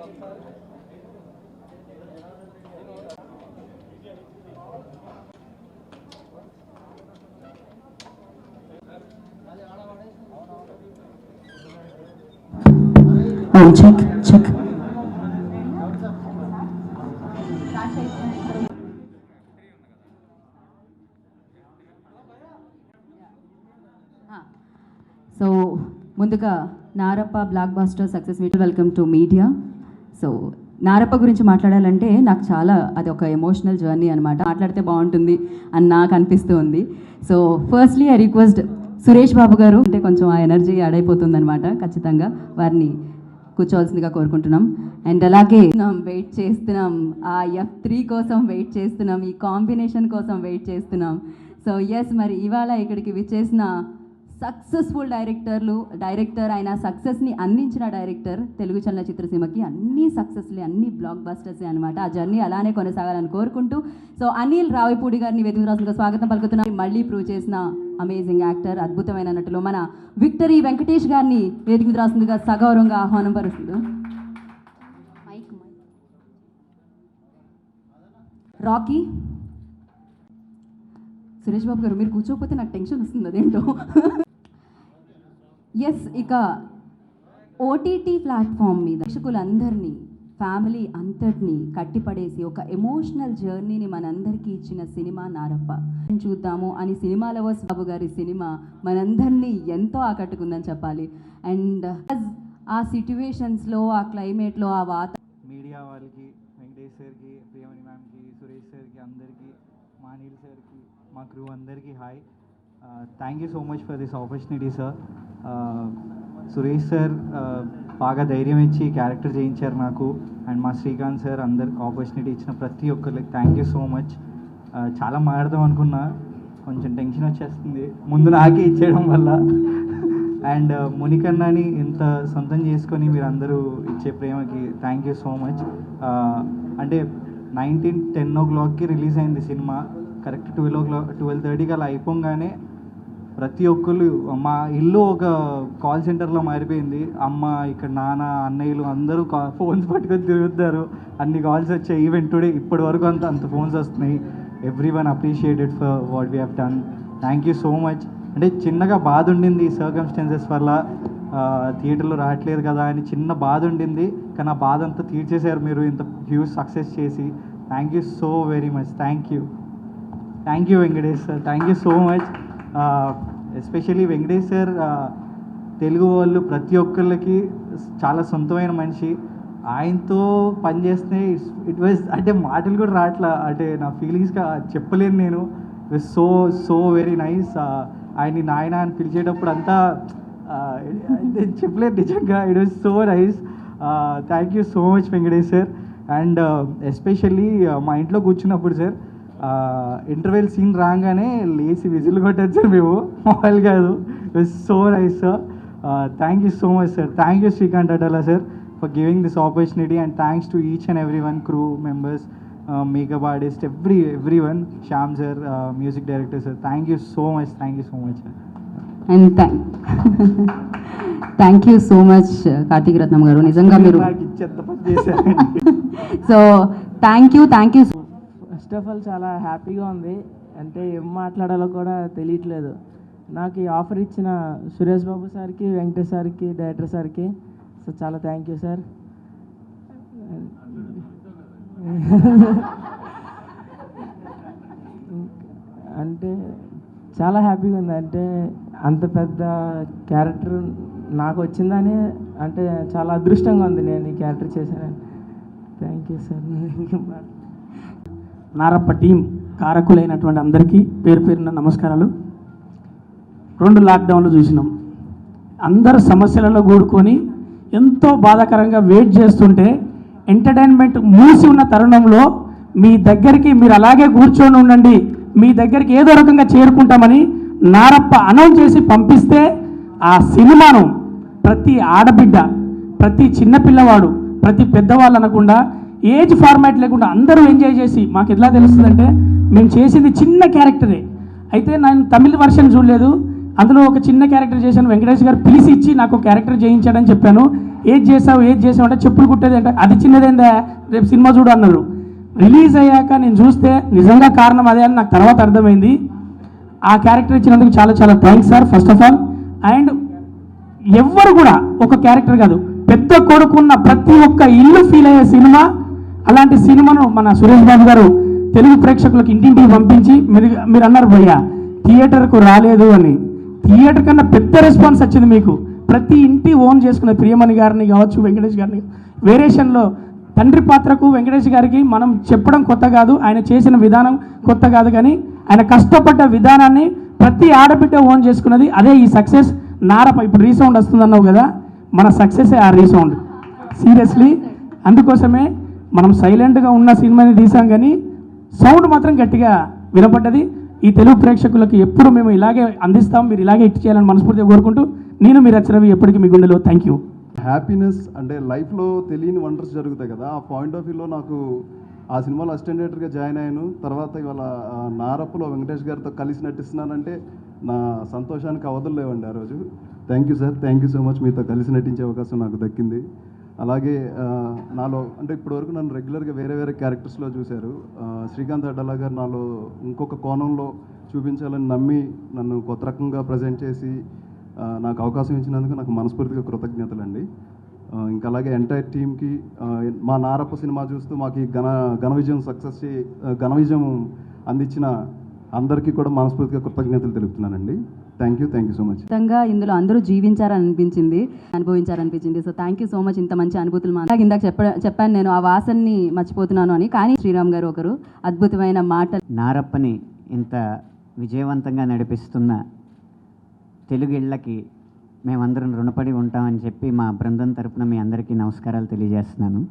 Check so ముందుగా Narappa blockbuster success meet welcome to media. So Narappa గురించి మాట్లాడాలంటే నాకు చాలా అది ఒక ఎమోషనల్ జర్నీ అనమాట. మాట్లాడితే బాగుంటుంది అని నాకు అనిపిస్తూ ఉంది. So firstly I request Suresh Babu garu అంటే కొంచెం ఆ ఎనర్జీ యాడ్ అయిపోతుంది అనమాట. ఖచ్చితంగా వారిని కూర్చోవలసిందిగా కోరుకుంటున్నాం. అండ్ అలాగే వెయిట్ చేస్తున్నాం, ఆ F3 కోసం వెయిట్ చేస్తున్నాం, ఈ కాంబినేషన్ కోసం వెయిట్ చేస్తున్నాం. సో ఎస్, మరి ఇవాళ ఇక్కడికి విచ్చేసిన సక్సెస్ఫుల్ డైరెక్టర్ ఆయన సక్సెస్ని అందించిన డైరెక్టర్ తెలుగు చలనచిత్రసీమకి అన్ని సక్సెస్లే, అన్ని బ్లాక్ బస్టర్సే అనమాట. ఆ జర్నీ అలానే కొనసాగాలని కోరుకుంటూ సో అనిల్ రావిపూడి గారిని వేదిక రాసుగా స్వాగతం పలుకుతున్నాం. మళ్ళీ ప్రూవ్ చేసిన అమేజింగ్ యాక్టర్, అద్భుతమైన నటులు మన విక్టరీ వెంకటేష్ గారిని వేదిక రాసుగా సగౌరవంగా ఆహ్వానం పరుస్తుంది. రాకీ సురేష్ బాబు గారు, మీరు కూర్చోకపోతే నాకు టెన్షన్ వస్తుంది, అదేంటో. ఎస్, ఇక ఓటీటీ ప్లాట్ఫామ్ మీద ప్రేక్షకులందరినీ, ఫ్యామిలీ అంతటినీ కట్టిపడేసి ఒక ఎమోషనల్ జర్నీని మనందరికీ ఇచ్చిన సినిమా నారప్ప. చూద్దాము అని సినిమా లవర్స్ బాబు గారి సినిమా మనందరినీ ఎంతో ఆకట్టుకుందని చెప్పాలి. అండ్ ఆ సిట్యువేషన్స్లో, ఆ క్లైమేట్లో, ఆ మీడియా వాళ్ళకి, వెంకటేష్ సార్కి, ప్రియమణి మ్యామ్కి, సురేష్ సార్కి, అందరికీ, మానీల్ సార్కి, మా క్రూ అందరికీ hi. Thank you so much for this opportunity sir. Suresh sir బాగా ధైర్యం ఇచ్చి క్యారెక్టర్ చేయించారు నాకు. అండ్ మా శ్రీకాంత్ సార్ అందరికి ఆపర్చునిటీ ఇచ్చిన ప్రతి ఒక్కరికి థ్యాంక్ యూ సో మచ్. చాలా మాట్లాడదాం అనుకున్నా, కొంచెం టెన్షన్ వచ్చేస్తుంది ముందు నాకే ఇచ్చేయడం వల్ల. అండ్ మునికన్నాని ఇంత సొంతం చేసుకొని మీరు అందరూ ఇచ్చే ప్రేమకి థ్యాంక్ యూ సో మచ్. అంటే 10 o'clockకి రిలీజ్ అయింది సినిమా. కరెక్ట్ 12:30కి అలా అయిపోగానే ప్రతి ఒక్కరు, మా ఇల్లు ఒక కాల్ సెంటర్లో మారిపోయింది. అమ్మ, ఇక్కడ నాన్న, అన్నయ్యలు అందరూ ఫోన్స్ పట్టుకొని తిరుగుతారు. అన్ని కాల్స్ వచ్చాయి. ఈవెన్ టుడే ఇప్పటి వరకు అంత ఫోన్స్ వస్తున్నాయి. Everyone appreciated for what we have done. Thank you so much. అంటే చిన్నగా బాధ ఉండింది, సర్కమ్స్టాన్సెస్ వల్ల థియేటర్లో రావట్లేదు కదా అని చిన్న బాధ ఉండింది. కానీ ఆ బాధ అంతా తీర్చేశారు మీరు ఇంత హ్యూజ్ సక్సెస్ చేసి. Thank you so very much. Thank you Venkatesh sir, thank you so much. Especially Venkatesh sir Telugu వాళ్ళు ప్రతి ఒక్కళ్ళకి చాలా సొంతమైన మనిషి. ఆయనతో పనిచేస్తే ఇట్ వాజ్ అంటే మాటలు కూడా రావట్లా, అంటే నా ఫీలింగ్స్గా చెప్పలేను నేను. It was so very nice. ఆయన్ని నాయన అని పిలిచేటప్పుడు అంతా చెప్పలేదు నిజంగా. It was so nice. Thank you so much Venkatesh sir. And especially మా ఇంట్లో కూర్చున్నప్పుడు సార్ ఇంటర్వెల్ సీన్ రాగానే లేచి విజిల్ కొట్టారు సార్ మేము, మొబైల్ కాదు. It was so nice sir. Thank you so much sir. Thank you Srikanth Atala sir for giving this opportunity. And thanks to each and every one, crew members, makeup artist, every one, Shyam sir, music director sir. Thank you so much sir. And thank you so much Karthik Ratnam garu, నిజంగా మీరు so thank you. First of all చాలా హ్యాపీగా ఉంది, అంటే ఏం మాట్లాడాలో కూడా తెలియట్లేదు. నాకు ఈ ఆఫర్ ఇచ్చిన సురేష్ బాబు సార్కి, వెంకటేష్ సార్కి, డైరెక్టర్ సార్కి సో చాలా థ్యాంక్ యూ సార్. అంటే చాలా హ్యాపీగా ఉంది, అంటే అంత పెద్ద క్యారెక్టర్ నాకు వచ్చిందని అంటే చాలా అదృష్టంగా ఉంది నేను ఈ క్యారెక్టర్ చేశాను. Thank you sir. Narappa team కారకులైనటువంటి అందరికీ పేరు పేరున నమస్కారాలు. 2 లాక్డౌన్లు చూసినాం, అందరు సమస్యలలో కూడుకొని ఎంతో బాధాకరంగా వెయిట్ చేస్తుంటే ఎంటర్టైన్మెంట్ మూసి ఉన్న తరుణంలో మీ దగ్గరికి మీరు అలాగే కూర్చొని ఉండండి, మీ దగ్గరికి ఏదో రకంగా చేరుకుంటామని నారప్ప అనౌన్స్ చేసి పంపిస్తే ఆ సినిమాను ప్రతి ఆడబిడ్డ, ప్రతి చిన్నపిల్లవాడు, ప్రతి పెద్దవాళ్ళు అనకుండా ఏజ్ ఫార్మాట్ లేకుండా అందరూ ఎంజాయ్ చేసి, మాకు ఎలా తెలుస్తుందంటే మేము చేసింది చిన్న క్యారెక్టరే. అయితే నేను తమిళ వర్షన్ చూడలేదు, అందులో ఒక చిన్న క్యారెక్టర్ చేశాను. వెంకటేష్ గారు పిలిచి ఇచ్చి నాకు క్యారెక్టర్ చేయించాడని చెప్పాను. ఏది చేసావు అంటే చెప్పులు కుట్టేది అంటే అది చిన్నదేందా రేపు సినిమా చూడు అన్నారు. రిలీజ్ అయ్యాక నేను చూస్తే నిజంగా కారణం అదే అని నాకు తర్వాత అర్థమైంది. ఆ క్యారెక్టర్ ఇచ్చినందుకు చాలా చాలా thanks sir first of all. And ఎవ్వరు కూడా ఒక క్యారెక్టర్ కాదు, పెద్ద కొడుకున్న ప్రతి ఒక్క ఇల్లు ఫీల్ అయ్యే సినిమా. అలాంటి సినిమాను మన సురేష్ బాబు గారు తెలుగు ప్రేక్షకులకు ఇంటింటికి పంపించి మీరు అన్నారు భయ్యా థియేటర్కు రాలేదు అని. థియేటర్ కన్నా పెద్ద రెస్పాన్స్ వచ్చింది మీకు. ప్రతి ఇంటి ఓన్ చేసుకున్న ప్రియమణి గారిని కావచ్చు, వెంకటేష్ గారిని వేరియేషన్లో తండ్రి పాత్రకు వెంకటేష్ గారికి మనం చెప్పడం కొత్త కాదు, ఆయన చేసిన విధానం కొత్త కాదు, కానీ ఆయన కష్టపడ్డ విధానాన్ని ప్రతి ఆడబిడ్డ ఓన్ చేసుకున్నది. అదే ఈ సక్సెస్. నారప ఇప్పుడు రీసౌండ్ వస్తుందన్నావు కదా, మన సక్సెసే ఆ రీసౌండ్ సీరియస్లీ. అందుకోసమే మనం సైలెంట్గా ఉన్న సినిమాని తీసాం కానీ సౌండ్ మాత్రం గట్టిగా వినపడ్డది. ఈ తెలుగు ప్రేక్షకులకు ఎప్పుడు మేము ఇలాగే అందిస్తాం, మీరు ఇలాగే హిట్ చేయాలని మనస్ఫూర్తిగా కోరుకుంటూ నేను మీరు రవి ఎప్పటికీ మీ గుండెలో. Thank you. హ్యాపీనెస్ అంటే లైఫ్లో తెలియని వండర్స్ జరుగుతాయి కదా, ఆ పాయింట్ ఆఫ్ వ్యూలో నాకు ఆ సినిమాలో అసిస్టెంట్ డైరెక్టర్గా జాయిన్ అయ్యాను. తర్వాత ఇవాళ నారప్పలో వెంకటేష్ గారితో కలిసి నటిస్తున్నానంటే నా సంతోషానికి అవధులు లేవండి ఆ రోజు. Thank you sir, thank you so much. మీతో కలిసి నటించే అవకాశం నాకు దక్కింది. అలాగే నాలో అంటే ఇప్పటివరకు నన్ను రెగ్యులర్గా వేరే వేరే క్యారెక్టర్స్లో చూశారు. శ్రీకాంత్ అడ్డాల గారు నాలో ఇంకొక కోణంలో చూపించాలని నమ్మి నన్ను కొత్త రకంగా ప్రజెంట్ చేసి నాకు అవకాశం ఇచ్చినందుకు నాకు మనస్ఫూర్తిగా కృతజ్ఞతలండి. ఇంకా అలాగే ఎంటైర్ టీమ్కి మా నారప్ప సినిమా చూస్తూ మాకు ఈ ఘన విజయం అందించిన అందరికీ కూడా మనస్ఫూర్తిగా కృతజ్ఞతలు తెలుపుతున్నానండి. Thank you so much. ఖచ్చితంగా ఇందులో అందరూ జీవించారనిపించింది, అనుభవించారనిపించింది. So thank you so much. ఇంత మంచి అనుభూతులు ఇందాక చెప్పాను నేను ఆ వాసనని మర్చిపోతున్నాను అని, కానీ శ్రీరామ్ గారు ఒకరు అద్భుతమైన మాట. నారప్పని ఇంత విజయవంతంగా నడిపిస్తున్న తెలుగు ఇళ్ళకి మేమందరం రుణపడి ఉంటామని చెప్పి మా బృందం తరపున మీ అందరికీ నమస్కారాలు తెలియజేస్తున్నాను.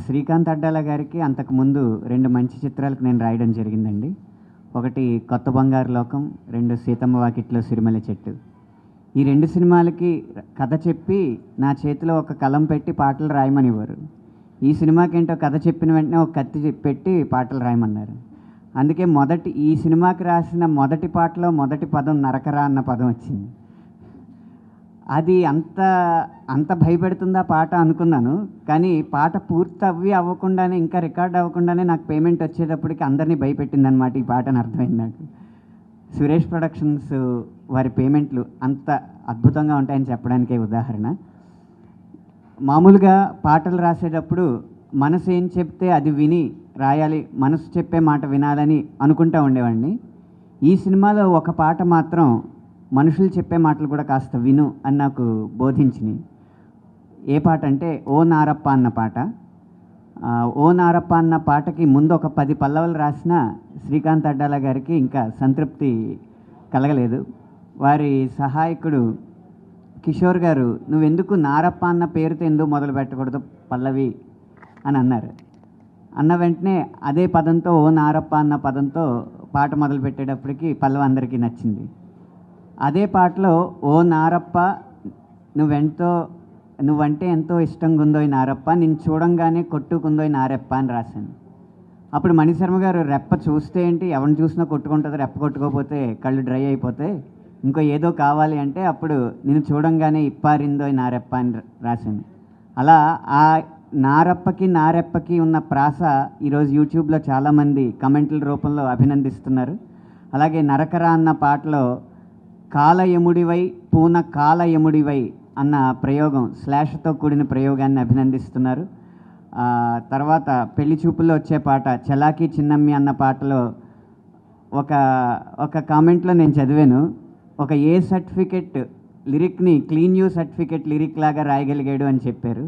శ్రీకాంత్ అడ్డాల గారికి అంతకుముందు 2 మంచి చిత్రాలకు నేను రాయడం జరిగిందండి. ఒకటి కొత్త బంగారు లోకం, 2 సీతమ్మ వాకిట్లో సిరిమల్లె చెట్టు. ఈ 2 సినిమాలకి కథ చెప్పి నా చేతిలో ఒక కలం పెట్టి పాటలు రాయమనివ్వరు. ఈ సినిమాకి ఏంటో కథ చెప్పిన వెంటనే ఒక కత్తి పెట్టి పాటలు రాయమన్నారు. అందుకే ఈ సినిమాకి రాసిన మొదటి పాటలో మొదటి పదం నరకరా అన్న పదం వచ్చింది. అది అంత భయపెడుతుందా పాట అనుకున్నాను, కానీ పాట పూర్తి అవ్వకుండానే ఇంకా రికార్డ్ అవ్వకుండానే నాకు పేమెంట్ వచ్చేటప్పటికి అందరినీ భయపెట్టిందనమాట ఈ పాట అని అర్థమైంది నాకు. సురేష్ ప్రొడక్షన్స్ వారి పేమెంట్లు అంత అద్భుతంగా ఉంటాయని చెప్పడానికే ఉదాహరణ. మామూలుగా పాటలు రాసేటప్పుడు మనసు ఏం చెప్తే అది విని రాయాలి, మనసు చెప్పే మాట వినాలని అనుకుంటూ ఉండేవాడిని. ఈ సినిమాలో ఒక పాట మాత్రం మనుషులు చెప్పే మాటలు కూడా కాస్త విను అని నాకు బోధించినాయి. ఏ పాట అంటే ఓ నారప్ప అన్న పాట. ఓ నారప్ప అన్న పాటకి ముందు ఒక 10 పల్లవులు రాసిన శ్రీకాంత్ అడ్డాల గారికి ఇంకా సంతృప్తి కలగలేదు. వారి సహాయకుడు కిషోర్ గారు నువ్వెందుకు నారప్ప అన్న పేరుతో ఎందుకు మొదలు పెట్టకూడదు పల్లవి అని అన్నారు. అన్న వెంటనే అదే పదంతో ఓ నారప్ప అన్న పదంతో పాట మొదలు పెట్టేటప్పటికి పల్లవి అందరికీ నచ్చింది. అదే పాటలో ఓ నారప్ప నువ్వంటే ఎంతో ఇష్టంగా ఉందో ఈ నారప్ప, నేను చూడంగానే కొట్టుకుందో ఈ నారప్ప అని రాశాను. అప్పుడు మణిశర్మ గారు రెప్ప చూస్తే ఏంటి, ఎవరిని చూసినా కొట్టుకుంటుంది, రెప్ప కొట్టుకోకపోతే కళ్ళు డ్రై అయిపోతే ఇంకో ఏదో కావాలి అంటే అప్పుడు నేను చూడంగానే ఇప్పారిందో ఈ నారెప్ప అని రాశాను. అలా ఆ నారెప్పకి ఉన్న ప్రాస ఈరోజు యూట్యూబ్లో చాలామంది కమెంట్ల రూపంలో అభినందిస్తున్నారు. అలాగే నరకరా అన్న పాటలో కాలయముడివై పూన కాలయముడివై అన్న ప్రయోగం స్లాష్తో కూడిన ప్రయోగాన్ని అభినందిస్తున్నారు. తర్వాత పెళ్లి చూపుల్లో వచ్చే పాట చలాకీ చిన్నమ్మి అన్న పాటలో ఒక కామెంట్లో నేను చదివాను, ఒక ఏ సర్టిఫికెట్ లిరిక్ని క్లీన్ యూ సర్టిఫికెట్ లిరిక్ లాగా రాయగలిగాడు అని చెప్పారు.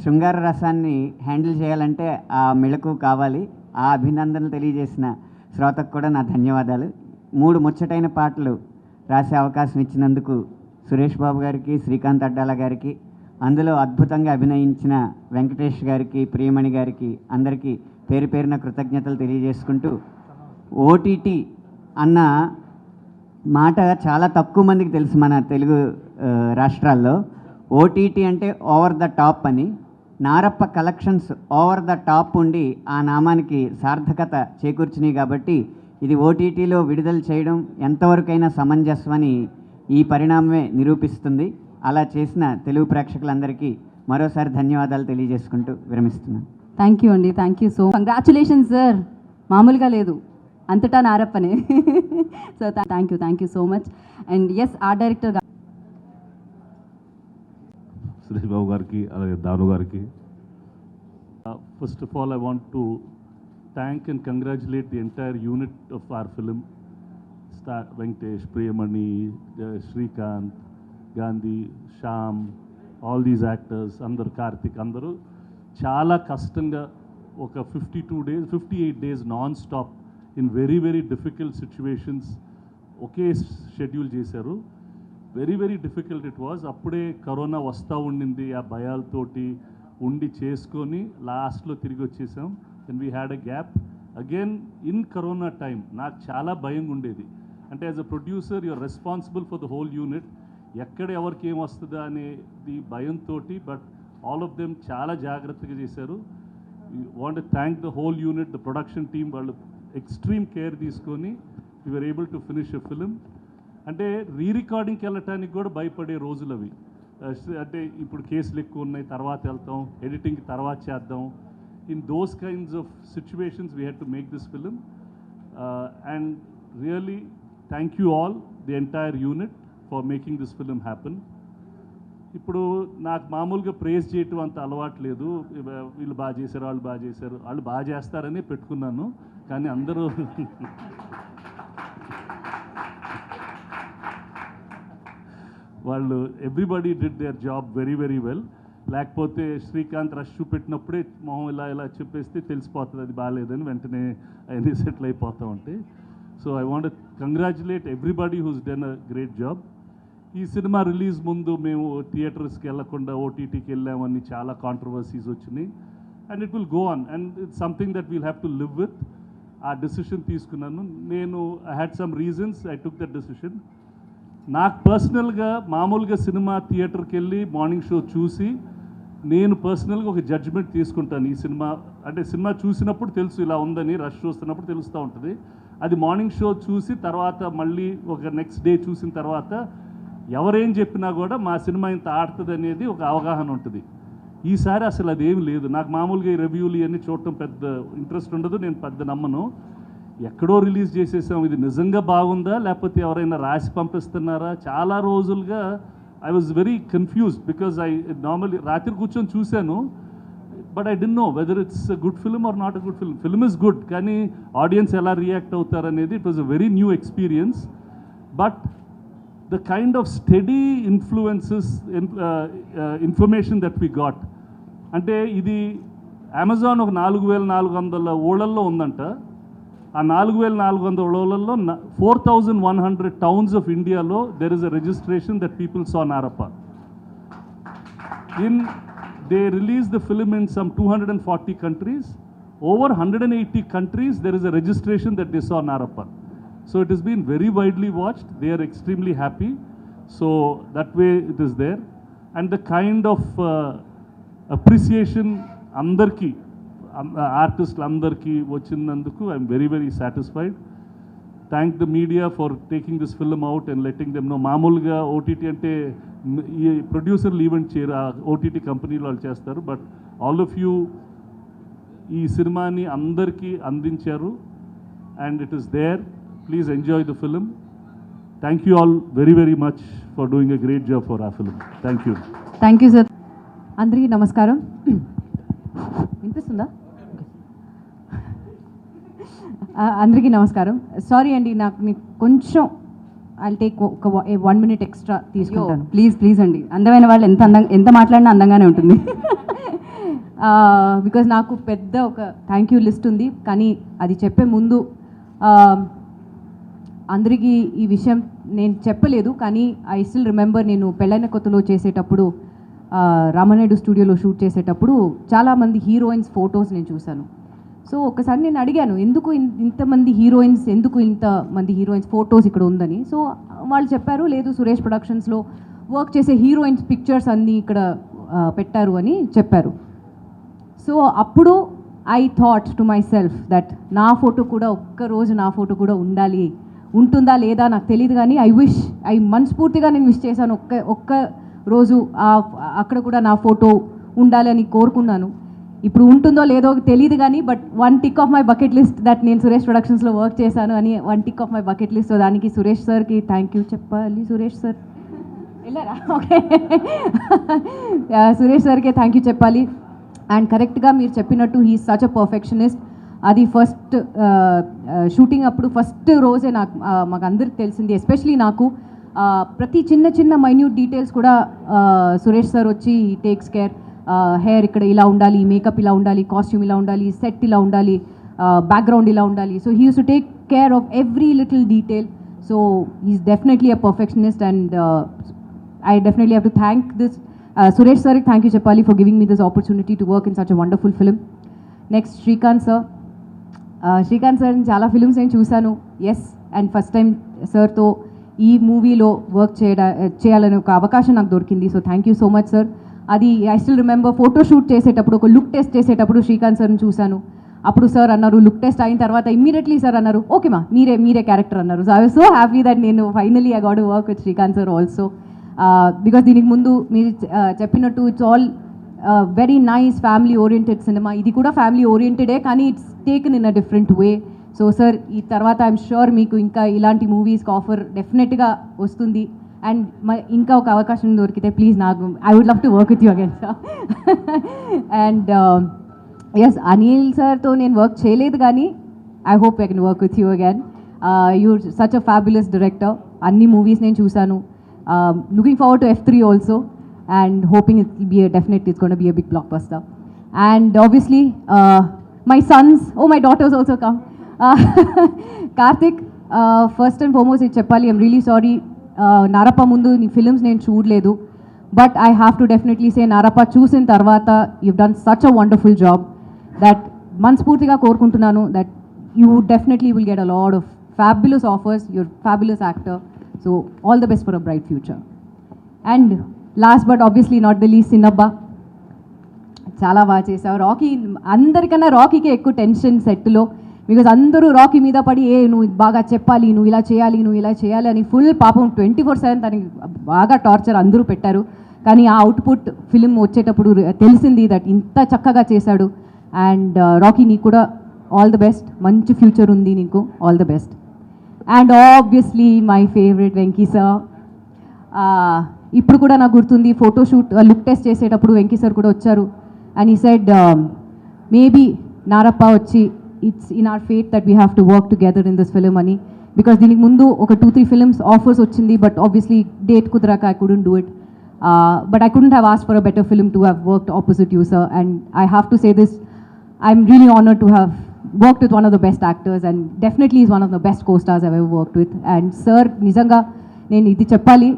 శృంగార రసాన్ని హ్యాండిల్ చేయాలంటే ఆ మెళకు కావాలి. ఆ అభినందనలు తెలియజేసిన శ్రోతకు కూడా నా ధన్యవాదాలు. 3 ముచ్చటైన పాటలు రాసే అవకాశం ఇచ్చినందుకు సురేష్ బాబు గారికి, శ్రీకాంత్ అడ్డాల గారికి, అందులో అద్భుతంగా అభినయించిన వెంకటేష్ గారికి, ప్రియమణి గారికి అందరికీ పేరు పేరున కృతజ్ఞతలు తెలియజేసుకుంటూ, ఓటీటీ అన్న మాట చాలా తక్కువ మందికి తెలుసు మన తెలుగు రాష్ట్రాల్లో. ఓటీటీ అంటే ఓవర్ ద టాప్ అని. Narappa collections over the top ఉండి ఆ నామానికి సార్థకత చేకూర్చినాయి. కాబట్టి ఇది ఓటీటీలో విడుదల చేయడం ఎంతవరకైనా సమంజసమని ఈ పరిణామమే నిరూపిస్తుంది. అలా చేసిన తెలుగు ప్రేక్షకులందరికీ మరోసారి ధన్యవాదాలు తెలియజేసుకుంటూ విరమిస్తున్నాను. థ్యాంక్ యూ అండి, thank you so congratulations sir, మామూలుగా లేదు, అంతటా నారప్పనే. So thank you so much. And yes, art director Suresh Babu గారికి అలాగే దాను గారికి. First of all I want to thank and congratulate the entire unit of our film. Venkatesh, Priyamani, Srikanth, Gandhi, Shyam, all these actors అందరు, కార్తిక్, అందరూ చాలా కష్టంగా ఒక 58 days non stop in very very difficult situations okay schedule చేశారు. Very very difficult it was. అప్పుడే corona వస్తూ ఉండింది, ఆ భయాలతోటి ఉండి చేసుకొని లాస్ట్లో తిరిగి వచ్చేసాం. Then we had a gap again in corona time. నాకు చాలా భయంగా ఉండేది, అంటే as a producer you're responsible for the whole unit, ఎక్కడ ఎవరికి ఏం వస్తుందా అనేది భయంతో. బట్ ఆల్ ఆఫ్ దెమ్ చాలా జాగ్రత్తగా చేశారు. Want thank the whole unit, the production team, వాళ్ళు ఎక్స్ట్రీమ్ కేర్ తీసుకొని we were able to finish a film. అంటే రికార్డింగ్కి వెళ్ళటానికి కూడా భయపడే రోజులు అవి. అంటే ఇప్పుడు కేసులు ఎక్కువ ఉన్నాయి, తర్వాత వెళ్తాం, ఎడిటింగ్కి తర్వాత చేద్దాం. In those kinds of situations we had to make this film. And really thank you all, the entire unit, for making this film happen. ఇప్పుడు నాకు మామూలుగా ప్రేజ్ చేయటం అంత అలవాటు లేదు. వీళ్ళు బాగా చేశారు, వాళ్ళు బాగా చేశారు, వాళ్ళు బాగా చేస్తారని పెట్టుకున్నాను. కానీ అందరూ వాళ్ళు everybody did their job very very well. లేకపోతే శ్రీకాంత్ రష్ చూపెట్టినప్పుడే మొహం ఇలా చెప్పేస్తే తెలిసిపోతుంది అది బాగాలేదని, వెంటనే అవన్నీ సెటిల్ అయిపోతూ ఉంటాయి. So I want congratulate everybody who's done a great job. ఈ సినిమా రిలీజ్ ముందు మేము థియేటర్స్కి వెళ్ళకుండా ఓటీటీకి వెళ్ళామని చాలా కాంట్రవర్సీస్ వచ్చినాయి. And it will go on and it's something that we'll have to live with. ఆ డెసిషన్ తీసుకున్నాను నేను. I had some reasons I took that decision. నాకు పర్సనల్గా మామూలుగా సినిమా థియేటర్కి వెళ్ళి మార్నింగ్ షో చూసి నేను పర్సనల్గా ఒక జడ్జ్మెంట్ తీసుకుంటాను. ఈ సినిమా అంటే సినిమా చూసినప్పుడు తెలుసు ఇలా ఉందని, రష్ చూస్తున్నప్పుడు తెలుస్తూ ఉంటుంది. అది మార్నింగ్ షో చూసి తర్వాత మళ్ళీ ఒక నెక్స్ట్ డే చూసిన తర్వాత ఎవరేం చెప్పినా కూడా మా సినిమా ఇంత ఆడుతుంది అనేది ఒక అవగాహన ఉంటుంది. ఈసారి అసలు అదేమి లేదు. నాకు మామూలుగా ఈ రివ్యూలు ఇవన్నీ చూడటం పెద్ద ఇంట్రెస్ట్ ఉండదు, నేను పెద్ద నమ్మను. ఎక్కడో రిలీజ్ చేసేసాం, ఇది నిజంగా బాగుందా లేకపోతే ఎవరైనా రాసి పంపిస్తున్నారా? చాలా రోజులుగా I was very confused because I normally రాత్రి కూర్చొని చూశాను, but I don't know whether it's a good film or not a good film. Film is good, కానీ ఆడియన్స్ ఎలా రియాక్ట్ అవుతారు అనేది it was a very new experience. But the kind of steady influences, information that we got, అంటే ఇది Amazon ఒక 4400 ఊళ్ళల్లో ఉందంట. ఆ 4400 ఊళ్ళల్లో 4100 towns of ఇండియాలో there is a registration that people saw Narappa. They released the film in some 240 countries. Over 180 countries there is a registration that they saw Narappa. So it has been very widely watched. They are extremely happy. So that way it is there. And the kind of appreciation andarki, artists andarki vachinanduku, I am very very satisfied. Thank the media for taking this film out and letting them know. Mamulga OTT ante producer event chera OTT company lo chestaru, but all of you ee cinema ni andarki andincharu and it is there. Please enjoy the film. Thank you all very very much for doing a great job for our film. Thank you. Thank you sir. అందరికీ నమస్కారం. వినిపిస్తుందా? అందరికీ నమస్కారం. Sorry అండి, నాకు కొంచెం I take ఒక 1 minute extra తీసుకుంటాను. ప్లీజ్ అండి, అందమైన వాళ్ళు ఎంత మాట్లాడినా అందంగానే ఉంటుంది. బికాజ్ నాకు పెద్ద ఒక థ్యాంక్ యూ లిస్ట్ ఉంది, కానీ అది చెప్పే ముందు అందరికీ ఈ విషయం నేను చెప్పలేదు, కానీ ఐ స్టిల్ రిమెంబర్ నేను పెళ్ళైన కొత్తలో చేసేటప్పుడు రామనాయుడు స్టూడియోలో షూట్ చేసేటప్పుడు చాలామంది హీరోయిన్స్ ఫొటోస్ నేను చూశాను. సో ఒకసారి నేను అడిగాను, ఎందుకు ఇంతమంది హీరోయిన్స్ ఫొటోస్ ఇక్కడ ఉందని. సో వాళ్ళు చెప్పారు, లేదు సురేష్ ప్రొడక్షన్స్లో వర్క్ చేసే హీరోయిన్స్ పిక్చర్స్ అన్నీ ఇక్కడ పెట్టారు అని చెప్పారు. సో అప్పుడు I thought to my self that నా ఫోటో కూడా ఒక్కరోజు నా ఫోటో కూడా ఉంటుందా లేదా నాకు తెలియదు, కానీ ఐ మనస్ఫూర్తిగా నేను విష్ చేశాను, రోజు అక్కడ కూడా నా ఫోటో ఉండాలని కోరుకున్నాను. ఇప్పుడు ఉంటుందో లేదో తెలియదు కానీ but one tick of my bucket list that నేను సురేష్ ప్రొడక్షన్స్లో వర్క్ చేశాను అని one tick of my bucket list. So దానికి సురేష్ సార్కి థ్యాంక్ యూ చెప్పాలి. సురేష్ సార్ వెళ్ళారా? ఓకే, సురేష్ సార్కే థ్యాంక్ యూ చెప్పాలి. అండ్ కరెక్ట్గా మీరు చెప్పినట్టు హీ సచ్ అ పర్ఫెక్షనిస్ట్. అది ఫస్ట్ షూటింగ్ అప్పుడు ఫస్ట్ రోజే మాకు అందరికి తెలిసింది, ఎస్పెషలీ నాకు. ప్రతి చిన్న చిన్న మైన్యూట్ డీటెయిల్స్ కూడా సురేష్ సార్ వచ్చి టేక్స్ కేర్. హెయిర్ ఇక్కడ ఇలా ఉండాలి, మేకప్ ఇలా ఉండాలి, కాస్ట్యూమ్ ఇలా ఉండాలి, సెట్ ఇలా ఉండాలి, బ్యాక్గ్రౌండ్ ఇలా ఉండాలి. So he used to take care of every little detail. So he's definitely a perfectionist and I definitely have to thank this Suresh sir, thank you Chepali for giving me this opportunity to work in such a wonderful film. Next, Srikanth sir. Srikanth sir చాలా films నేను చూశాను. Yes, and first time సార్తో ఈ మూవీలో work చేయాలనే ఒక అవకాశం నాకు దొరికింది. So thank you so much sir. అది ఐ స్టిల్ రిమెంబర్ ఫోటోషూట్ చేసేటప్పుడు, ఒక లుక్ టెస్ట్ చేసేటప్పుడు శ్రీకాంత్ సార్ని చూశాను. అప్పుడు సార్ అన్నారు, లుక్ టెస్ట్ అయిన తర్వాత ఇమ్మీడియట్లీ సార్ అన్నారు, ఓకే మా మీరే క్యారెక్టర్ అన్నారు. So I was so happy that నేను finally I got to work with Srikanth sir also. Because దీనికి ముందు మీరు చెప్పినట్టు it's all very nice family oriented cinema. ఇది కూడా ఫ్యామిలీ ఓరియంటెడే, కానీ it's taken in a different way. So sir ఈ తర్వాత ఐఎమ్ షూర్ మీకు ఇంకా ఇలాంటి మూవీస్కి ఆఫర్ డెఫినెట్గా వస్తుంది. అండ్ ఇంకా ఒక అవకాశం దొరికితే ప్లీజ్ నాకు I would love to work with you again sir. And yes, Anil సార్తో నేను వర్క్ చేయలేదు కానీ I hope I can work with you again. You such a fabulous director. అన్ని మూవీస్ నేను చూశాను. Looking forward to F3 also and hoping it will be definitely it's going to be a big blockbuster. And obviously my sons, my daughters also come. Karthik, first and foremost it's Cheppali, I'm really sorry. Narappa mundu nee films nenu choodaledu, but I have to definitely say Narappa chusin tarvata you've done such a wonderful job that manspurtiga korukuntunnanu that you definitely will get a lot of fabulous offers. You're a fabulous actor. So all the best for a bright future. And last but obviously not the least, Sinnabba. చాలా బాగా చేసావు. Rocky అందరికన్నా రాకీకే ఎక్కువ tension సెట్లో. Because అందరూ Rocky మీద పడి నువ్వు బాగా చెప్పాలి, నువ్వు ఇలా చేయాలి అని ఫుల్ పాపం 24/7 తనకి బాగా టార్చర్ అందరూ పెట్టారు. కానీ ఆ అవుట్పుట్ ఫిలిం వచ్చేటప్పుడు తెలిసింది దట్ ఇంత చక్కగా చేశాడు. అండ్ రాకీ నీకు కూడా ఆల్ ద బెస్ట్. మంచి ఫ్యూచర్ ఉంది నీకు. All the best. And obviously my favourite Venky sir. ఇప్పుడు కూడా నాకు గుర్తుంది ఫోటోషూట్ లుక్ టెస్ట్ చేసేటప్పుడు వెంకీ సార్ కూడా వచ్చారు. అండ్ ఈ సెడ్ మేబీ నారప్ప వచ్చి it's in our fate that we have to work together in this film అని. బికాస్ దీనికి ముందు ఒక 2-3 ఫిలిమ్స్ ఆఫర్స్ వచ్చింది, బట్ ఆబ్వియస్లీ డేట్ కుదరాక I couldn't do it. But I couldn't have asked for a better film to have worked opposite you sir. And I have to say this, I'm really honored to have worked with one of the best actors and definitely is one of the best co-stars I've ever worked with. And sir, నిజంగా నేను ఇది చెప్పాలి,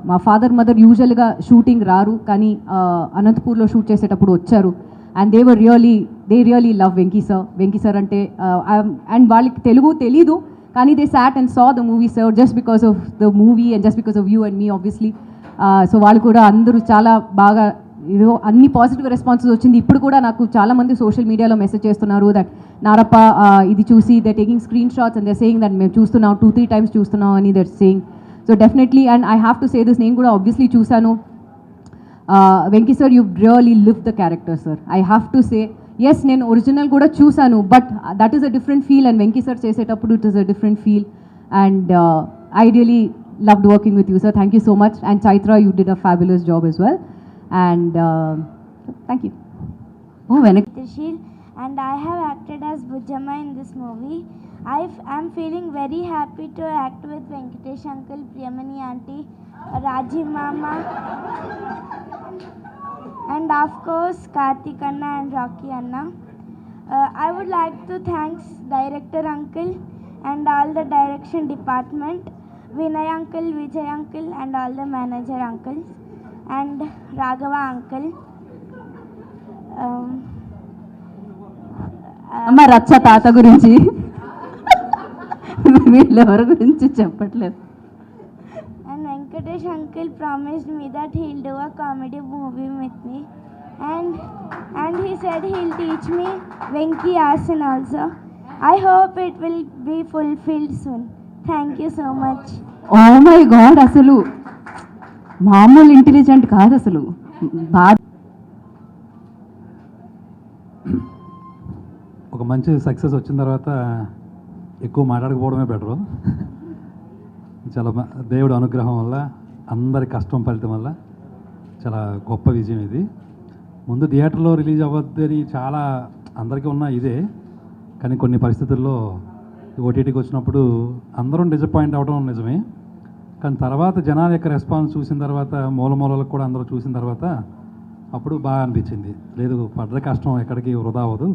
మా father mother యూజువల్గా shooting రారు, కానీ అనంతపూర్లో shoot చేసేటప్పుడు వచ్చారు. And they really love Venky sir అంటే. అండ్ వాళ్ళకి తెలుగు తెలీదు, కానీ they sat and saw the movie sir just because of the movie and just because of you and me obviously. So వాళ్ళు కూడా అందరూ చాలా బాగా ఏదో అన్ని పాజిటివ్ రెస్పాన్సెస్ వచ్చింది. ఇప్పుడు కూడా నాకు చాలామంది సోషల్ మీడియాలో మెసేజ్ చేస్తున్నారు దట్ నారప్ప ఇది చూసి they taking screenshots and they saying that మేము చూస్తున్నాం 2-3 టైమ్స్ చూస్తున్నాం అని that saying. So definitely, and I have to say this, నేను కూడా ఆబ్వియస్లీ చూశాను. Venky sir, you really live the character sir. I have to say yes, నేను original కూడా చూశాను, but that is a different feel. And Venky sir చేసేటప్పుడు it is a different feel. And I really loved working with you sir. Thank you so much. And Chaitra, you did a fabulous job as well. And thank you. Trishil, and I have acted as Bujamma in this movie. I'm feeling very happy to act with Venkatesh uncle, Priyamani auntie, Rajiv mama, and of course Karthik Anna and Rocky Anna. I would like to thank director uncle and all the direction department, Vinay uncle, Vijay uncle, and all the manager uncles, and Raghava uncle. అమ్మ రచ్చ తాత గురించి వీళ్ళెవరి గురించి చెప్పట్లేదు. And Venkatesh uncle promised me that he'll do a comedy movie with me, and he said he'll teach me Venki Asan also. I hope it will be fulfilled soon. Thank you so much. Oh my God, అసలు మామూలు intelligent కాదు అసలు. బాగా ఒక మంచి success వచ్చిన తర్వాత ఎక్కువ మాట్లాడకపోవడమే బెటరు. చాలా దేవుడు అనుగ్రహం వల్ల, అందరి కష్టం ఫలితం వల్ల చాలా గొప్ప విజయం ఇది. ముందు థియేటర్లో రిలీజ్ అవ్వద్దని చాలా అందరికీ ఉన్న ఇదే, కానీ కొన్ని పరిస్థితుల్లో ఓటీటీకి వచ్చినప్పుడు అందరం డిసప్పాయింట్ అవ్వడం నిజమే. కానీ తర్వాత జనాల యొక్క రెస్పాన్స్ చూసిన తర్వాత, మూలలకు కూడా అందరూ చూసిన తర్వాత అప్పుడు బాగా అనిపించింది. లేదు, పడ్డ కష్టం ఎక్కడికి వృధా అవ్వదు,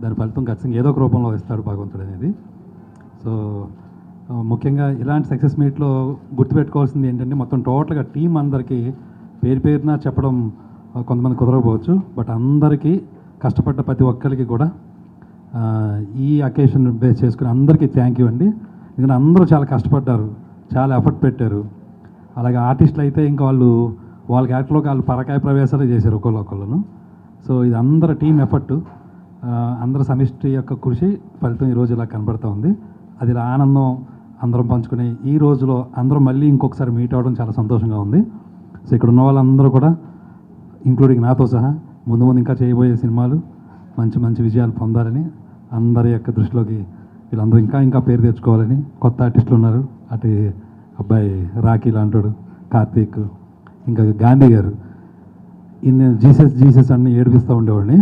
దాని ఫలితం ఖచ్చితంగా ఏదో ఒక రూపంలో ఇస్తాడు భగవంతుడు అనేది. సో ముఖ్యంగా ఇలాంటి సక్సెస్ మీట్లో గుర్తుపెట్టుకోవాల్సింది ఏంటంటే, మొత్తం టోటల్గా టీం అందరికీ పేరున చెప్పడం కొంతమంది కుదరకపోవచ్చు, బట్ అందరికీ కష్టపడ్డ ప్రతి ఒక్కరికి కూడా ఈ అకేషన్ బేస్ చేసుకుని అందరికీ థ్యాంక్ యూ అండి. ఎందుకంటే అందరూ చాలా కష్టపడ్డారు, చాలా ఎఫర్ట్ పెట్టారు. అలాగే ఆర్టిస్టులు అయితే ఇంకా వాళ్ళ క్యారెక్టర్లోకి వాళ్ళు పరకాయ ప్రవేశాలు చేశారు ఒకళ్ళను. సో ఇది అందరు టీం ఎఫర్ట్, అందరు సమిష్టి యొక్క కృషి ఫలితం ఈరోజు ఇలా కనబడుతూ ఉంది. అది ఇలా ఆనందం అందరం పంచుకునే ఈ రోజులో అందరం మళ్ళీ ఇంకొకసారి మీట్ అవ్వడం చాలా సంతోషంగా ఉంది. సో ఇక్కడ ఉన్న వాళ్ళందరూ కూడా, ఇంక్లూడింగ్ నాతో సహా, ముందు ఇంకా చేయబోయే సినిమాలు మంచి మంచి విజయాలు పొందాలని, అందరి యొక్క దృష్టిలోకి వీళ్ళందరూ ఇంకా పేరు తెచ్చుకోవాలని. కొత్త ఆర్టిస్టులు ఉన్నారు, అటు అబ్బాయి రాఖీ లాంటాడు, కార్తీక్, ఇంకా గాంధీ గారు. ఇన్ని జీసస్ అన్ని ఏడిపిస్తూ ఉండేవాడిని,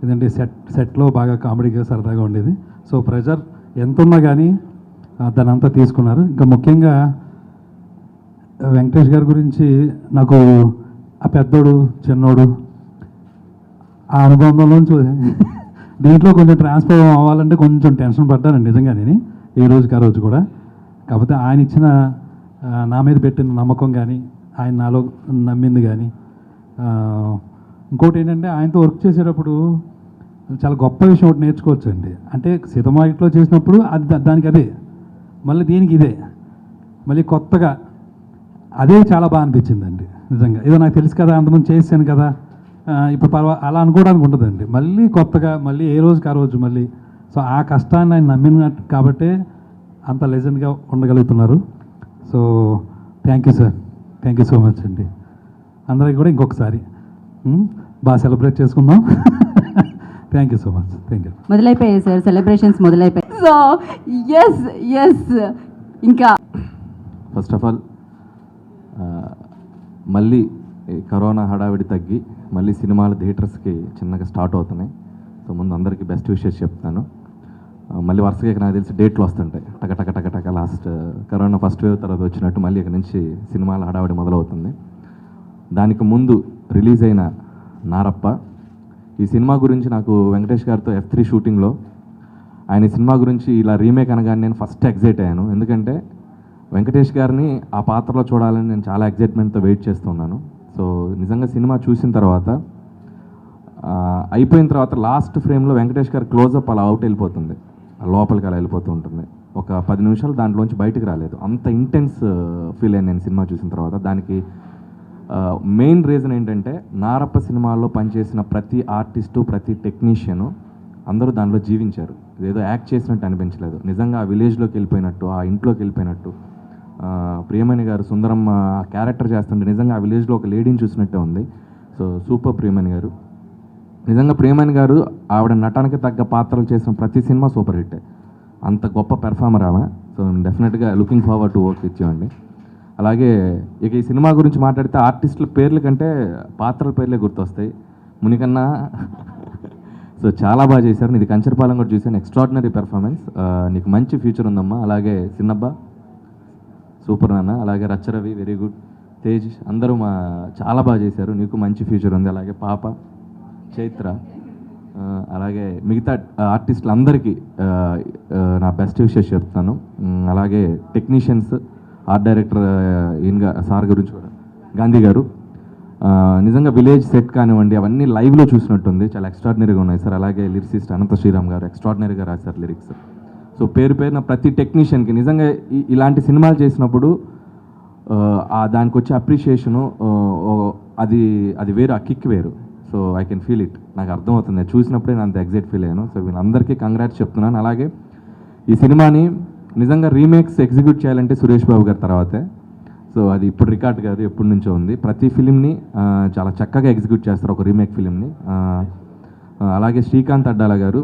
ఎందుకంటే సెట్లో బాగా కామెడీగా సరదాగా ఉండేది. సో ప్రెజర్ ఎంత ఉన్నా కానీ దాని అంతా తీసుకున్నారు. ఇంకా ముఖ్యంగా వెంకటేష్ గారి గురించి నాకు ఆ పెద్దోడు చిన్నోడు ఆ అనుబంధంలోంచి దీంట్లో కొంచెం ట్రాన్స్ఫర్ అవ్వాలంటే కొంచెం టెన్షన్ పడ్డానండి నిజంగా నేను ఏ రోజుకి ఆ రోజు కూడా. కాకపోతే ఆయన ఇచ్చిన నా మీద పెట్టిన నమ్మకం కానీ, ఆయన నాలో నమ్మింది కానీ, ఇంకోటి ఏంటంటే ఆయనతో వర్క్ చేసేటప్పుడు చాలా గొప్ప విషయం ఒకటి నేర్చుకోవచ్చు అండి. అంటే సినిమాలో చేసినప్పుడు దానికి అదే, మళ్ళీ దీనికి ఇదే, మళ్ళీ కొత్తగా అదే చాలా బాగా అనిపించిందండి నిజంగా. ఏదో నాకు తెలుసు కదా, అంతమంది చేశాను కదా, ఇప్పుడు అలా అనుకోవడానికి ఉంటుందండి. మళ్ళీ కొత్తగా, మళ్ళీ ఏ రోజుకి ఆ రోజు మళ్ళీ. సో ఆ కష్టాన్ని ఆయన నమ్మినట్టు కాబట్టే అంత లెజెండ్గా ఉండగలుగుతున్నారు. So thank you sir, thank you so much అండి. అందరికీ కూడా ఇంకొకసారి బాగా సెలబ్రేట్ చేసుకుందాం. Thank you so much, thank you. మొదలైపోయాయి సార్, సెలబ్రేషన్స్ మొదలైపోయాయి. సో ఎస్ ఇంకా ఫస్ట్ ఆఫ్ ఆల్ మళ్ళీ కరోనా హడావిడి తగ్గి మళ్ళీ సినిమాలు థియేటర్స్కి చిన్నగా స్టార్ట్ అవుతున్నాయి. సో ముందు అందరికీ బెస్ట్ విషెస్ చెప్తాను. మళ్ళీ వరుసగా నాకు తెలిసి డేట్లు వస్తుంటాయి టక లాస్ట్ కరోనా ఫస్ట్ వేవ్ తర్వాత వచ్చినట్టు మళ్ళీ ఇక్కడ నుంచి సినిమాల హడావిడి మొదలవుతుంది. దానికి ముందు రిలీజ్ అయిన నారప్ప, ఈ సినిమా గురించి నాకు వెంకటేష్ గారితో F3 షూటింగ్లో ఆయన సినిమా గురించి ఇలా రీమేక్ అనగానే నేను ఫస్ట్ ఎగ్జైట్ అయ్యాను. ఎందుకంటే వెంకటేష్ గారిని ఆ పాత్రలో చూడాలని నేను చాలా ఎగ్జైట్మెంట్తో వెయిట్ చేస్తున్నాను. సో నిజంగా సినిమా చూసిన తర్వాత అయిపోయిన తర్వాత లాస్ట్ ఫ్రేమ్లో వెంకటేష్ గారి క్లోజప్ అలా అవుట్ వెళ్ళిపోతుంది, లోపలికి అలా వెళ్ళిపోతూ ఉంటుంది. ఒక 10 నిమిషాలు దాంట్లోంచి బయటకు రాలేదు, అంత ఇంటెన్స్ ఫీల్ అయ్యాను నేను సినిమా చూసిన తర్వాత. దానికి మెయిన్ రీజన్ ఏంటంటే, నారప్ప సినిమాల్లో పనిచేసిన ప్రతి ఆర్టిస్టు, ప్రతి టెక్నీషియను అందరూ దానిలో జీవించారు. ఏదో యాక్ట్ చేసినట్టు అనిపించలేదు, నిజంగా ఆ విలేజ్లోకి వెళ్ళిపోయినట్టు, ఆ ఇంట్లోకి వెళ్ళిపోయినట్టు. ప్రియమణి గారు సుందరమ్మ క్యారెక్టర్ చేస్తుంటే నిజంగా ఆ విలేజ్లో ఒక లేడీని చూసినట్టే ఉంది. సో సూపర్ ప్రియమణి గారు. నిజంగా ప్రియమణి గారు ఆవిడ నటనకి తగ్గ పాత్రలు చేసిన ప్రతి సినిమా సూపర్ హిట్. అంత గొప్ప పెర్ఫార్మర్ ఆమె. సో డెఫినెట్గా లుకింగ్ ఫార్వర్డ్ టు వర్క్ ఇచ్చేవండి. అలాగే ఇక ఈ సినిమా గురించి మాట్లాడితే ఆర్టిస్టుల పేర్ల కంటే పాత్రల పేర్లే గుర్తొస్తాయి. మునికన్నా సో చాలా బాగా చేశారు. ఇది కంచరపాలెం కూడా చూశాను, ఎక్స్ట్రాడినరీ పెర్ఫార్మెన్స్. నీకు మంచి ఫ్యూచర్ ఉందమ్మా. అలాగే చిన్నబ్బ సూపర్ నాన్న, అలాగే రచ్చరవి వెరీ గుడ్, తేజ్ అందరూ చాలా బాగా చేశారు, నీకు మంచి ఫ్యూచర్ ఉంది. అలాగే పాప, చైత్ర, అలాగే మిగతా ఆర్టిస్టులు అందరికీ నా బెస్ట్ విషెస్ చెప్తాను. అలాగే టెక్నీషియన్స్, ఆర్ట్ డైరెక్టర్ ఈయనగా సార్ గురించి కూడా గాంధీ గారు, నిజంగా విలేజ్ సెట్ కానివ్వండి అవన్నీ లైవ్లో చూసినట్టుంది, చాలా ఎక్స్ట్రాడినరీగా ఉన్నాయి సార్. అలాగే లిరిసిస్ట్ అనంత శ్రీరామ్ గారు ఎక్స్ట్రాడినరీగా రాశారు లిరిక్స్. సో పేరున ప్రతి టెక్నీషియన్కి నిజంగా ఇలాంటి సినిమాలు చేసినప్పుడు దానికి వచ్చే అప్రిషియేషను అది వేరు, ఆ కిక్ వేరు. So I can feel it, నాకు అర్థమవుతుంది, చూసినప్పుడే నేను అంత ఎగ్జైట్ ఫీల్ అయ్యాను. సో వీళ్ళందరికీ కంగ్రాట్స్ చెప్తున్నాను. అలాగే ఈ సినిమాని నిజంగా రీమేక్స్ ఎగ్జిక్యూట్ చేయాలంటే సురేష్ బాబు గారి తర్వాతే. సో సో అది ఇప్పుడు రికార్డ్ కాదు, ఎప్పటి నుంచో ఉంది. ప్రతి ఫిలింని చాలా చక్కగా ఎగ్జిక్యూట్ చేస్తారు, ఒక రీమేక్ ఫిలింని. అలాగే శ్రీకాంత్ అడ్డాల గారు,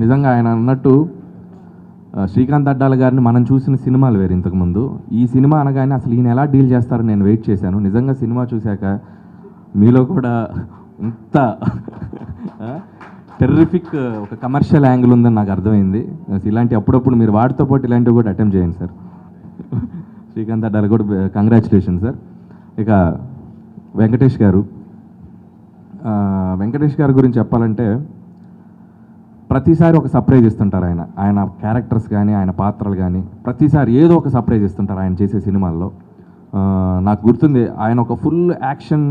నిజంగా ఆయన అన్నట్టు శ్రీకాంత్ అడ్డాల గారిని మనం చూసిన సినిమాలు వేరు ఇంతకుముందు. ఈ సినిమా అనగానే అసలు ఈయన ఎలా డీల్ చేస్తారని నేను వెయిట్ చేశాను. నిజంగా సినిమా చూశాక మీలో కూడా ఇంత టెర్రిఫిక్ ఒక కమర్షియల్ యాంగిల్ ఉందని నాకు అర్థమైంది. ఇలాంటి అప్పుడప్పుడు మీరు వాటితో పాటు ఇలాంటివి కూడా అటెంప్ట్ చేయండి సార్. శ్రీకాంత్ అడ్డాల కూడా కంగ్రాచులేషన్ సార్. ఇక వెంకటేష్ గారు, వెంకటేష్ గారి గురించి చెప్పాలంటే ప్రతిసారి ఒక సర్ప్రైజ్ ఇస్తుంటారు ఆయన క్యారెక్టర్స్ కానీ ఆయన పాత్రలు కానీ ప్రతిసారి ఏదో ఒక సర్ప్రైజ్ ఇస్తుంటారు ఆయన చేసే సినిమాల్లో. నాకు గుర్తుంది, ఆయన ఒక ఫుల్ యాక్షన్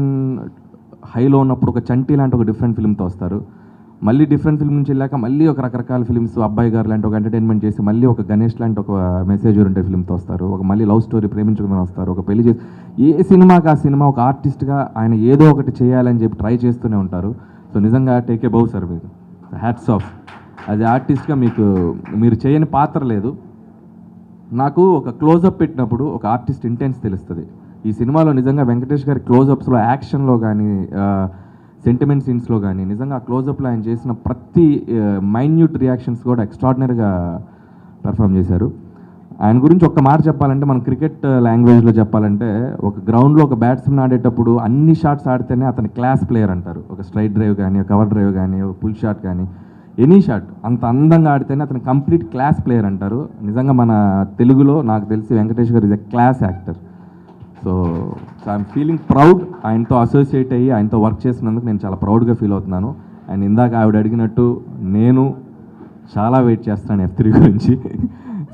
హైలో ఉన్నప్పుడు ఒక చంటి లాంటి ఒక డిఫరెంట్ ఫిల్మ్తో వస్తారు. మళ్ళీ డిఫరెంట్ ఫిల్మ్ నుంచి వెళ్ళాక మళ్ళీ ఒక రకరకాల ఫిల్మ్స్, అబ్బాయి గారు లాంటి ఒక ఎంటర్టైన్మెంట్ చేసి మళ్ళీ ఒక గణేష్ లాంటి ఒక మెసేజ్ ఓరియంటెడ్ ఫిల్మ్తో వస్తారు. ఒక మళ్ళీ లవ్ స్టోరీ ప్రేమించుకుందని వస్తారు. ఒక పెళ్లి చేసి ఏ సినిమాకి ఆ సినిమా ఒక ఆర్టిస్ట్గా ఆయన ఏదో ఒకటి చేయాలని చెప్పి ట్రై చేస్తూనే ఉంటారు. సో నిజంగా టేక్ ఏ బౌ సార్, మీరు హ్యాట్స్ ఆఫ్. అది ఆర్టిస్ట్గా మీరు చేయని పాత్ర లేదు. నాకు ఒక క్లోజప్ పెట్టినప్పుడు ఒక ఆర్టిస్ట్ ఇంటెన్స్ తెలుస్తుంది. ఈ సినిమాలో నిజంగా వెంకటేష్ గారి క్లోజప్స్లో, యాక్షన్లో కానీ, సెంటిమెంట్ సీన్స్లో కానీ నిజంగా ఆ క్లోజప్లో ఆయన చేసిన ప్రతి మైన్యూట్ రియాక్షన్స్ కూడా ఎక్స్ట్రాడినరీగా పెర్ఫామ్ చేశారు. ఆయన గురించి ఒక్క మాట చెప్పాలంటే, మనం క్రికెట్ లాంగ్వేజ్లో చెప్పాలంటే, ఒక గ్రౌండ్లో ఒక బ్యాట్స్మెన్ ఆడేటప్పుడు అన్ని షాట్స్ ఆడితేనే అతని క్లాస్ ప్లేయర్ అంటారు. ఒక స్ట్రైట్ డ్రైవ్ కానీ, కవర్ డ్రైవ్ కానీ, ఒక పుల్ షాట్ కానీ, ఎనీ షాట్ అంత అందంగా ఆడితేనే అతను కంప్లీట్ క్లాస్ ప్లేయర్ అంటారు. నిజంగా మన తెలుగులో నాకు తెలిసి వెంకటేష్ గారు is a class actor. So I'm feeling proud ఆయనతో అసోసియేట్ అయ్యి ఆయనతో వర్క్ చేసినందుకు నేను చాలా ప్రౌడ్గా ఫీల్ అవుతున్నాను. అండ్ ఇందాక ఆవిడ అడిగినట్టు నేను చాలా వెయిట్ చేస్తాను F3 గురించి.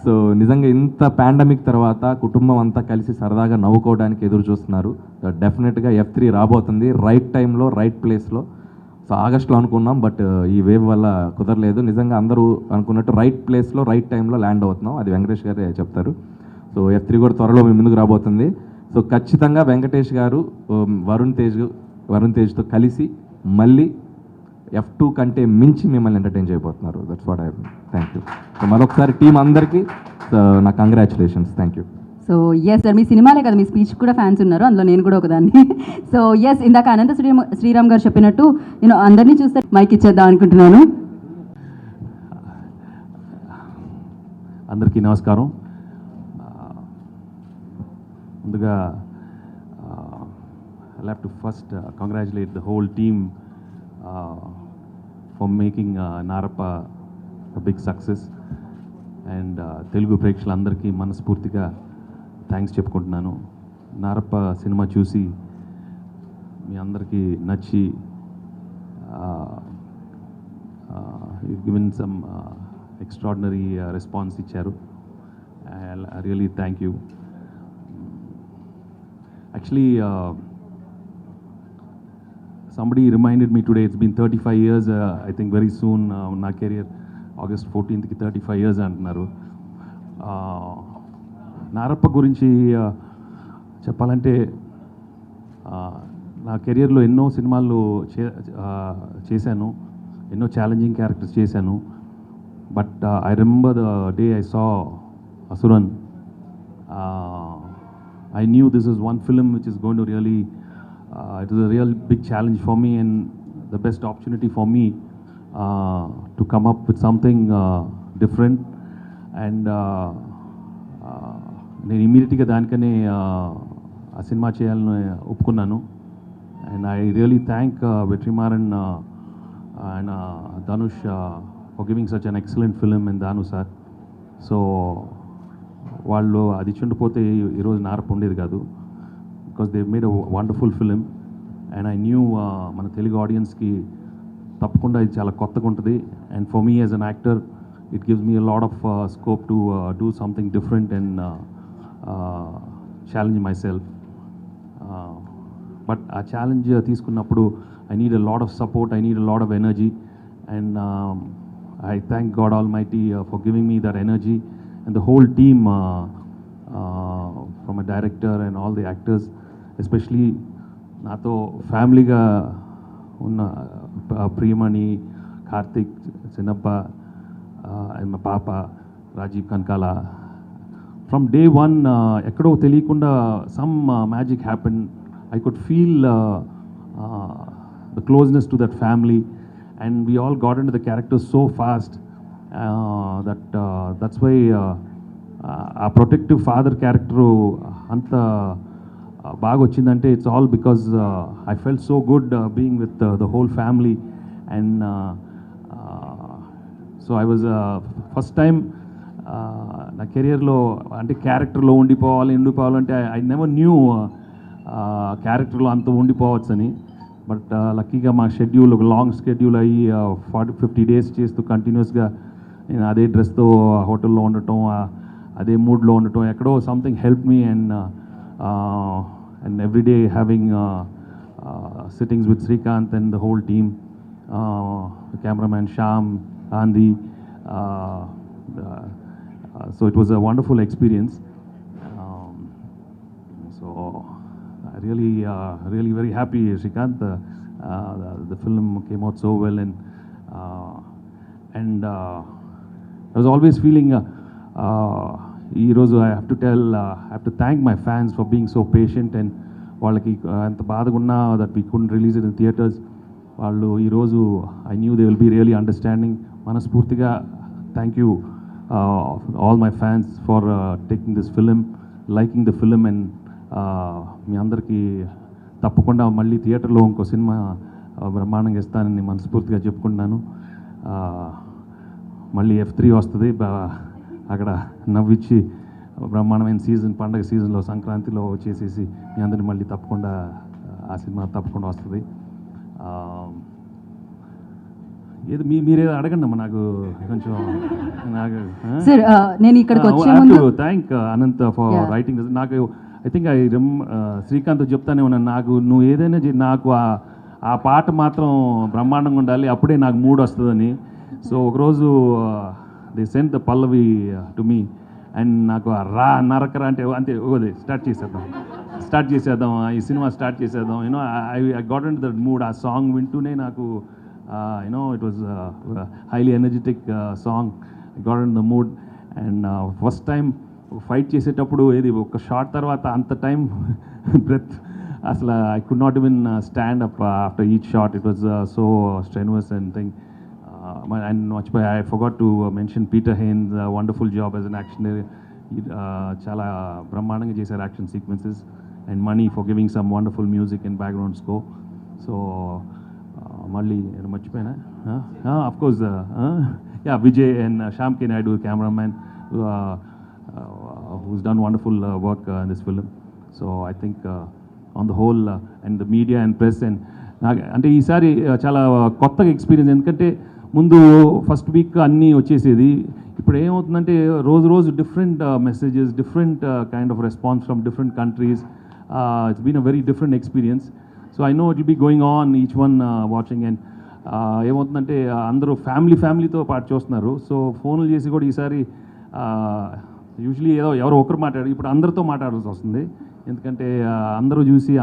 సో నిజంగా ఇంత పాండమిక్ తర్వాత కుటుంబం అంతా కలిసి సరదాగా నవ్వుకోవడానికి ఎదురు చూస్తున్నారు. డెఫినెట్గా F3 రాబోతుంది, రైట్ టైంలో రైట్ ప్లేస్లో. సో ఆగస్ట్లో అనుకున్నాం, బట్ ఈ వేవ్ వల్ల కుదరలేదు. నిజంగా అందరూ అనుకున్నట్టు రైట్ ప్లేస్లో రైట్ టైంలో ల్యాండ్ అవుతున్నాం. అది వెంకటేష్ గారే చెప్తారు. సో F3 కూడా త్వరలో మీ ముందుకు రాబోతుంది. సో ఖచ్చితంగా వెంకటేష్ గారు వరుణ్ తేజ్తో కలిసి మళ్ళీ F2 కంటే మించి మిమ్మల్ని ఎంటర్టైన్ చేయబోతున్నారు. That's what I thank you. So మరొకసారి టీం అందరికీ నా congratulations. Thank you. So yes sir, మీ సినిమాలే కదా, మీ స్పీచ్ కూడా ఫ్యాన్స్ ఉన్నారు, అందులో నేను కూడా ఒకదాన్ని. సో ఎస్, ఇందాక అనంత శ్రీరామ్ గారు చెప్పినట్టు నేను అందరినీ చూస్తే మైక్ ఇచ్చేద్దాం అనుకుంటున్నాను. అందరికీ నమస్కారం. ముందుగా I have to first congratulate the whole team for making Narappa big success. And Telugu ప్రేక్షకులందరికీ మనస్ఫూర్తిగా థ్యాంక్స్ చెప్పుకుంటున్నాను. నారప్ప సినిమా చూసి మీ అందరికీ నచ్చి గివెన్ సమ్ ఎక్స్ట్రాడినరీ రెస్పాన్స్ ఇచ్చారు. I really thank you. Actually, somebody reminded me today, it's been 35 years, I think very soon, na career, August 14th ki 35 years antunaru. Narappa గురించి చెప్పాలంటే, నా కెరియర్లో ఎన్నో సినిమాలు చేశాను, ఎన్నో ఛాలెంజింగ్ క్యారెక్టర్స్ చేశాను. But I remember the day I saw Asuran. I knew this is one film which is going to really, it is a real big challenge for me and the best opportunity for me to come up with something different. And నేను ఇమీడియట్గా దానికనే ఆ cinema చేయాలని ఒప్పుకున్నాను. And I really thank Vetrimaaran and Dhanush for giving such an excellent film and Thanu sir. So వాళ్ళు అది చుండిపోతే ఈరోజు నారప్ప ఉండేది కాదు. Because they made a wonderful film. And I knew మన తెలుగు ఆడియన్స్కి తప్పకుండా ఇది చాలా కొత్తగా ఉంటుంది. And for me as an actor it gives me a lot of scope to do something different and challenge myself. But ఆ challenge తీసుకున్నప్పుడు I need a lot of support, I need a lot of energy. And I thank God almighty for giving me that energy. And the whole team, from a director and all the actors, especially nato family ga unna Priyamani, Karthik, Chinappa, and my papa Rajiv Kankala, from day one ఎక్కడో తెలియకుండా some magic happen. I could feel the closeness to that family, and we all got into the characters so fast that's why ఆ protective father character అంత బాగా వచ్చిందంటే it's all because I felt so good being with the whole family. And so I was first time నా కెరియర్లో అంటే క్యారెక్టర్లో ఉండిపోవాలంటే I never knew క్యారెక్టర్లో అంత ఉండిపోవచ్చని. బట్ లక్కీగా మా షెడ్యూల్ ఒక లాంగ్ షెడ్యూల్ అయ్యి 40-50 days చేస్తూ కంటిన్యూస్గా నేను అదే డ్రెస్తో హోటల్లో ఉండటం, అదే మూడ్లో ఉండటం, ఎక్కడో something help me. And every day having sittings with Srikanth and the whole team, cameraman Shyam, Andy. So it was a wonderful experience. So I really very happy, Shrikant. The film came out so well, and I was always feeling I have to thank my fans for being so patient, and వాళ్ళకి అంత బాధగా ఉన్నా that we couldn't release it in theaters. వాళ్ళు ఈరోజు I knew they will be really understanding. మనస్ఫూర్తిగా thank you all my fans for taking this film, liking the film, and మీ అందరికీ తప్పకుండా మళ్ళీ థియేటర్లో ఇంకో సినిమా బ్రహ్మాండంగా ఇస్తానని మనస్ఫూర్తిగా చెప్పుకుంటున్నాను. మళ్ళీ F3 వస్తుంది, అక్కడ నవ్విచ్చి బ్రహ్మాండమైన సీజన్, పండగ సీజన్లో సంక్రాంతిలో చేసేసి మీ అందరిని మళ్ళీ తప్పకుండా ఆ సినిమా తప్పకుండా వస్తుంది. ఏదో మీరేదో అడగండి అమ్మా, నాకు కొంచెం సార్ నేను ఇక్కడికి వచ్చే ముందు థ్యాంక్ అనంత్ ఫర్ రైటింగ్. నాకు ఐ థింక్ శ్రీకాంత్ చెప్తానే ఉన్నాను, నాకు నువ్వు ఏదైనా నాకు ఆ పాట మాత్రం బ్రహ్మాండంగా ఉండాలి, అప్పుడే నాకు మూడ్ వస్తుందని. సో ఒకరోజు they cent the Pallavi to me, and నాకు నరకరా అంటే అంతే ఓదే స్టార్ట్ చేసేద్దాం ఈ సినిమా స్టార్ట్ చేసేద్దాం. You know I got in to that mood. ఆ సాంగ్ వింటూనే నాకు it was a highly energetic song. I got in the mood, and first time fight చేసేటప్పుడు ఏది ఒక షాట్ తర్వాత అంత టైం బ్రెత్ అసలు I could not even stand up after each shot. It was so strenuous and thing. And I forgot to mention Peter Haines, wonderful job as an actioner. చాలా బ్రహ్మాండంగా చేశారు action sequences, and Mani for giving some wonderful music and background score. So మళ్ళీ మర్చిపోయినా of course Vijay and Shyam K Naidu cameraman who's done wonderful work in this film. So I think on the whole and the media and press, and అంటే ఈసారి చాలా కొత్తగా experience. ఎందుకంటే ముందు first week అన్నీ వచ్చేసేది, ఇప్పుడు ఏమవుతుందంటే రోజు different messages, different kind of response from different countries. It's been a very different experience. So I know it will be going on each one watching. And ఏమవుతుందంటే అందరూ ఫ్యామిలీతో పాటు చూస్తున్నారు. సో ఫోన్లు చేసి కూడా ఈసారి యూజువలీ ఎవరో ఒకరు ఇప్పుడు అందరితో మాట్లాడాల్సి వస్తుంది, ఎందుకంటే అందరూ చూసి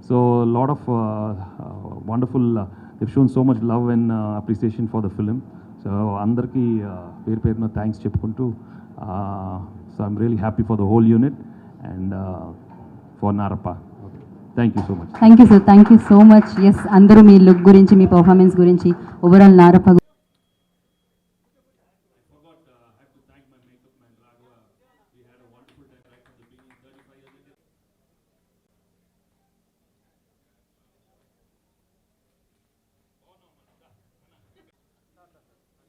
so lot of wonderful they've shown so much love and appreciation for the film. So అందరికీ పేరున థ్యాంక్స్ చెప్పుకుంటూ, so I'm really happy for the whole unit and for Narappa. Thank you so much. Thank you sir, thank you so much. Yes, అందరూ మీ look గురించి, మీ performance గురించి, overall Narappa